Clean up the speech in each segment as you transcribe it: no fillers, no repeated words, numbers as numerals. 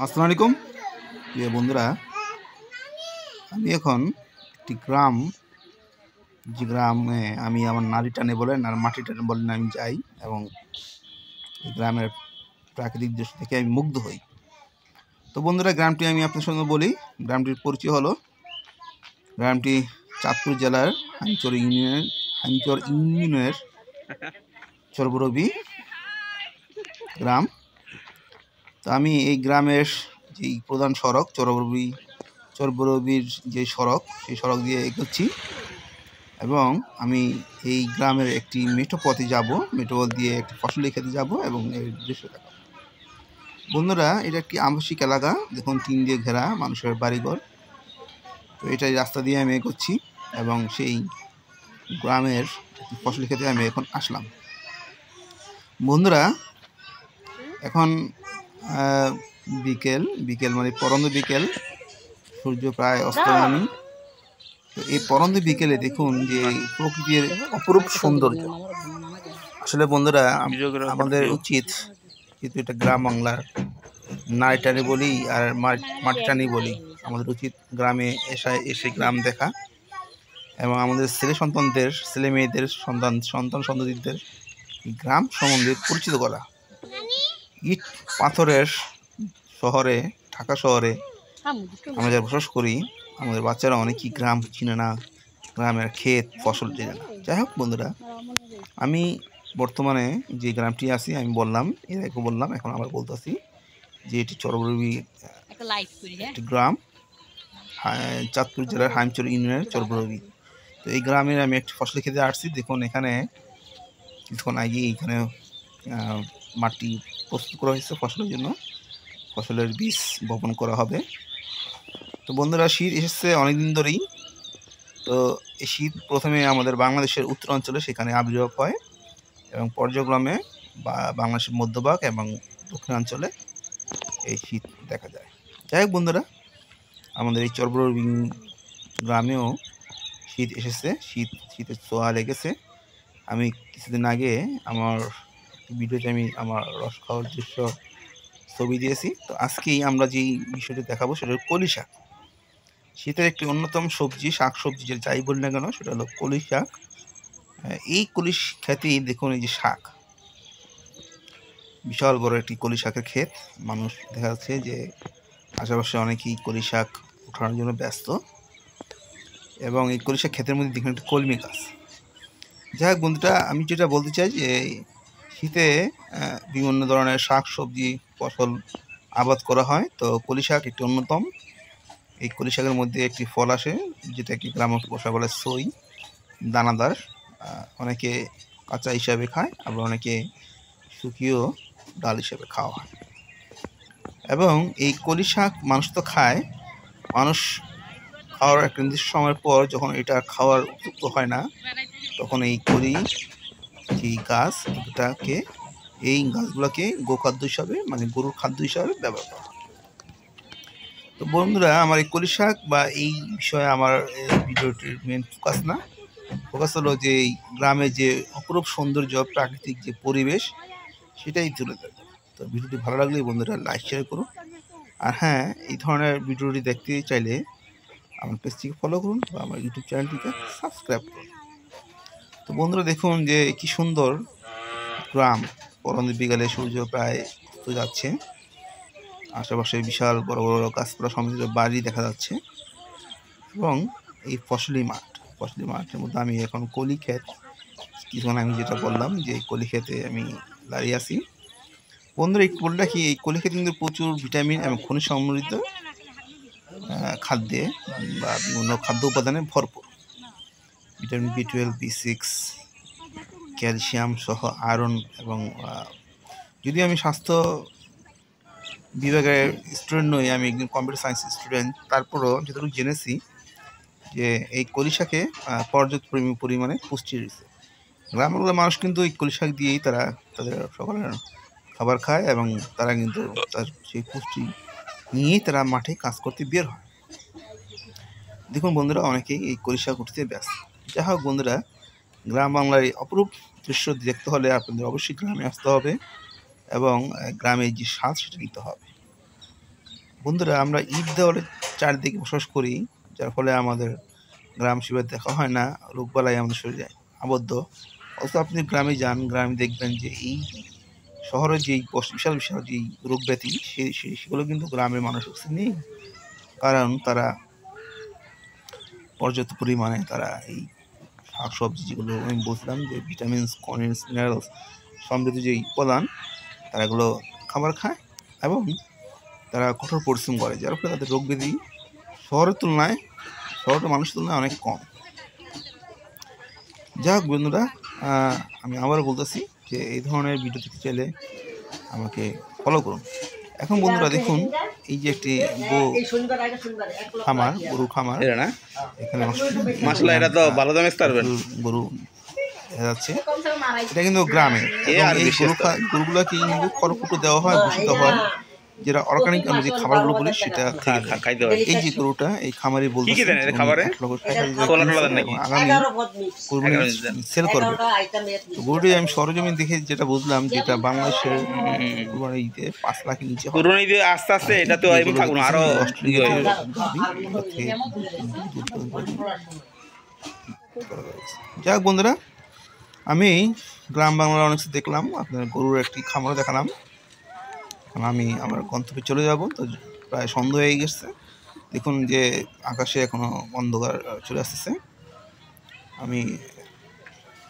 আসসালামু আলাইকুম প্রিয় বন্ধুরা। আমি এখন একটি গ্রাম, যে গ্রামে আমি আমার নারী টানে বলেন আর মাটি টানে বলেন আমি যাই এবং এই গ্রামের প্রাকৃতিক দৃশ্য থেকে আমি মুগ্ধ হই। তো বন্ধুরা, গ্রামটি আমি আপনার সঙ্গে বলি। গ্রামটির পরিচয় হলো, গ্রামটি চাঁদপুর জেলার হাইমচর ইউনিয়নের চরবরবি গ্রাম। তো আমি এই গ্রামের যে প্রধান সড়ক চরবরবির যে সড়ক, সেই সড়ক দিয়ে এগোচ্ছি এবং আমি এই গ্রামের একটি মেঠো পথে যাব, মেঠো পথ দিয়ে একটি ফসলি খেতে যাব এবং এর দৃশ্য দেখাবো। বন্ধুরা, এটা একটি আবাসিক এলাকা, দেখুন টিন দিয়ে ঘেরা মানুষের বাড়িঘর। তো এটাই রাস্তা দিয়ে আমি এগোচ্ছি এবং সেই গ্রামের ফসলি খেতে আমি এখন আসলাম। বন্ধুরা, এখন বিকেল মানে পরন্ত বিকেল, সূর্য প্রায় অস্তগামী। তো এই পরন্ত বিকেলে দেখুন যে প্রকৃতির অপরূপ সৌন্দর্য। আসলে বন্ধুরা, আমাদের উচিত, যেহেতু এটা গ্রাম বাংলার নারী টানি বলি আর মাটি টানি বলি, আমাদের উচিত গ্রামে এসে গ্রাম দেখা এবং আমাদের ছেলে মেয়েদের সন্তান সন্ততিদের গ্রাম সম্বন্ধে পরিচিত করা। ইট পাথরের শহরে, ঢাকা শহরে আমরা যারা বসবাস করি, আমাদের বাচ্চারা অনেকেই গ্রাম চিনে না, গ্রামের ক্ষেত ফসল চিনে না। যাই হোক বন্ধুরা, আমি বর্তমানে যে গ্রামটি আছি, আমি বললাম, এর আগে বললাম, এখন আবার বলতেছি যে এটি চরবরবি একটি গ্রাম, চাঁদপুর জেলার হাইমচর ইউনিয়নের চরবরবি। তো এই গ্রামের আমি একটি ফসল খেতে আসছি। দেখুন এখানে কিছুক্ষণ আগে এখানে মাটি প্রস্তুত করা হয়েছে ফসলের জন্য, ফসলের বীজ বপন করা হবে। তো বন্ধুরা, শীত এসেছে অনেকদিন ধরেই। তো এই শীত প্রথমে আমাদের বাংলাদেশের উত্তরাঞ্চলে সেখানে আবির্ভাব হয় এবং পর্যায়ক্রমে বাংলাদেশের মধ্যভাগ এবং দক্ষিণাঞ্চলে এই শীত দেখা যায়। যাই হোক বন্ধুরা, আমাদের এই চরবরবি গ্রামেও শীত এসেছে, শীতের ছোঁয়া লেগেছে। আমি কিছুদিন আগে আমার ভিডিওতে আমি আমার রস খাওয়ার দৃশ্য ছবি দিয়েছি। তো আজকেই আমরা যেই বিষয়টি দেখাবো সেটা হলো কলি শাক। শীতের একটি অন্যতম শাক সবজি যে যাই বলি না কেন, সেটা হলো কলি শাক। এই কলি খেতেই দেখুন, এই যে শাক, বিশাল বড় একটি কলি শাকের ক্ষেত। মানুষ দেখা যাচ্ছে যে আশেপাশে অনেকেই কলি শাক ওঠানোর জন্য ব্যস্ত এবং এই কলি শাক ক্ষেতের মধ্যে দেখুন একটি কলমি গাছ। যাই হোক বন্ধুটা, আমি যেটা বলতে চাই যে শীতে বিভিন্ন ধরনের শাক সবজি ফসল আবাদ করা হয়। তো কলি শাক একটি অন্যতম। এই কলি শাকের মধ্যে একটি ফল আসে, যেটাকে গ্রাম্য ভাষায় বলে সই, দানাদার। অনেকে কাঁচা হিসাবে খায়, আবার অনেকে শুকিয়েও ডাল হিসাবে খাওয়া হয়। এবং এই কলি শাক মানুষ তো খায়, মানুষ খাওয়ার একটা নির্দিষ্ট সময়ের পর যখন এটা খাওয়ার উপযুক্ত হয় না, তখন এই কলি যে গাছ, এই গাছগুলোকে গোখাদ্য হিসাবে, মানে গরুর খাদ্য হিসাবে ব্যবহার করা হয়। তো বন্ধুরা, আমার এই কলি শাক বা এই বিষয়ে আমার ভিডিওটির মেন ফোকাস হলো যে এই গ্রামে যে অপরূপ সৌন্দর্য, প্রাকৃতিক যে পরিবেশ, সেটাই তুলে ধরে। তো ভিডিওটি ভালো লাগলে বন্ধুরা লাইক শেয়ার করুন। আর হ্যাঁ, এই ধরনের ভিডিওটি দেখতে চাইলে আমার পেজটিকে ফলো করুন বা আমার ইউটিউব চ্যানেলটিকে সাবস্ক্রাইব করুন। তো বন্ধুরা, দেখুন যে কি সুন্দর গ্রাম। পরন্ত বিকালে সূর্য প্রায় অস্ত যাচ্ছে, আশেপাশে বিশাল বড় বড় গাছপালা সমৃদ্ধ বাড়ি দেখা যাচ্ছে এবং এই ফসলি মাঠের মধ্যে আমি এখন কলি ক্ষেত, কিছুক্ষণ আমি যেটা বললাম যে কলি ক্ষেতে আমি দাঁড়িয়ে আছি। বন্ধুরা, একটু বলে রাখি, এই কলি ক্ষেত কিন্তু প্রচুর ভিটামিন এবং খনিজ সমৃদ্ধ খাদ্যে বা বিভিন্ন খাদ্য উপাদানে ভরপুর। ভিটামিন B12, B6, ক্যালসিয়াম সহ আয়রন। এবং যদিও আমি স্বাস্থ্য বিভাগের স্টুডেন্ট নই, আমি একজন কম্পিউটার সায়েন্স স্টুডেন্ট, তারপরও যতটুকু জেনেছি যে এই কলি শাকে পর্যাপ্ত পরিমাণে পুষ্টি রয়েছে। গ্রামের মানুষ কিন্তু এই কলি শাক দিয়েই তারা তাদের সকালের খাবার খায় এবং তারা কিন্তু তার সেই পুষ্টি নিয়েই তারা মাঠে কাজ করতে বের হয়। দেখুন বন্ধুরা, অনেকেই এই কলি শাক উঠতে ব্যস্ত। যাই হোক বন্ধুরা, গ্রাম বাংলার এই অপরূপ দৃশ্য দেখতে হলে আপনাদের অবশ্যই গ্রামে আসতে হবে এবং গ্রামের যে স্বাদ সেটা নিতে হবে। বন্ধুরা আমরা ইট দেওয়ালের চারদিকে বসবাস করি, যার ফলে আমাদের গ্রাম সেভাবে দেখা হয় না, রোগবালাই আমাদের শরীরে আবদ্ধ। অথচ আপনি গ্রামে যান, গ্রামে দেখবেন যে এই শহরের যেই বিশাল বিশাল যেই রোগ ব্যাধি সেগুলো কিন্তু গ্রামের মানুষের কাছে নেই, কারণ তারা পর্যাপ্ত পরিমাণে তারা এই শাকসবজি, যেগুলো আমি বলছিলাম যে ভিটামিনস, খনিজ, মিনারেলস সমৃদ্ধ যেই উপাদান, তারা এগুলো খাবার খায় এবং তারা কঠোর পরিশ্রম করে, যার ফলে তাদের রোগ ব্যাধি শহরের মানুষের তুলনায় অনেক কম। যাক বন্ধুরা, আমি আবারও বলতেছি যে এই ধরনের ভিডিও দেখতে চাইলে আমাকে ফলো করুন। এখন বন্ধুরা দেখুন, এই যে একটি গরু খামার, এখানে গরু দেখা যাচ্ছে, এটা কিন্তু গ্রামে। এই গরুগুলা কিন্তু খড়কুটো দেওয়া হয়, ভূষিত হয়, যেটা অর্গানিক আমরা যে খাবারগুলো বলি সেটা খাইতে হয়। এই যে গরুটা এই খামারি বলতে আগামী সেল করবে। তো গরুটি আমি সরজমিন দেখে যেটা বুঝলাম, যেটা বাংলাদেশের কুরবানিতে 5 লাখের নিচে আস্তে আস্তে এটা তো আরো যাক বন্ধুরা, আমি গ্রাম বাংলার অনেক কিছু দেখলাম, আপনার গরুর একটি খামারও দেখালাম। আমি আমার গন্তব্যে চলে যাব। তো প্রায় সন্ধ্যা হয়ে গেছে, দেখুন যে আকাশে এখনো অন্ধকার চলে আসতেছে, আমি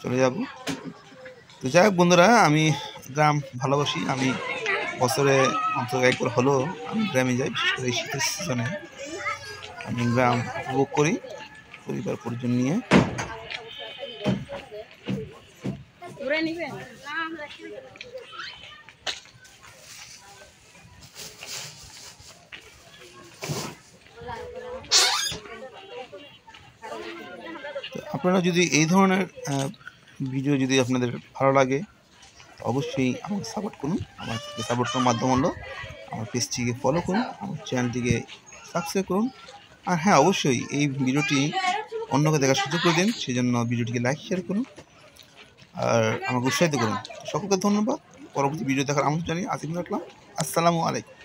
চলে যাব। তো যাই হোক বন্ধুরা, আমি গ্রাম ভালোবাসি, আমি বছরে অন্তত একবার হলেও আমি গ্রামে যাই, বিশেষ করে এই শীতের সিজনে আমি গ্রাম উপভোগ করি পরিবার পরিজন নিয়ে। আপনারা যদি এই ধরনের ভিডিও যদি আপনাদের ভালো লাগে, অবশ্যই আমাকে সাপোর্ট করুন। আমার সাপোর্ট করার মাধ্যম হলো আমার পেজটিকে ফলো করুন, আমার চ্যানেলটিকে সাবস্ক্রাইব করুন, আর হ্যাঁ অবশ্যই এই ভিডিওটি অন্যকে দেখার সুযোগ করে দিন, সেই জন্য ভিডিওটিকে লাইক শেয়ার করুন আর আমাকে উৎসাহিত করুন। সকলকে ধন্যবাদ। পরবর্তী ভিডিও দেখার আমন্ত্রণ জানিয়ে আসসালামু আলাইকুম।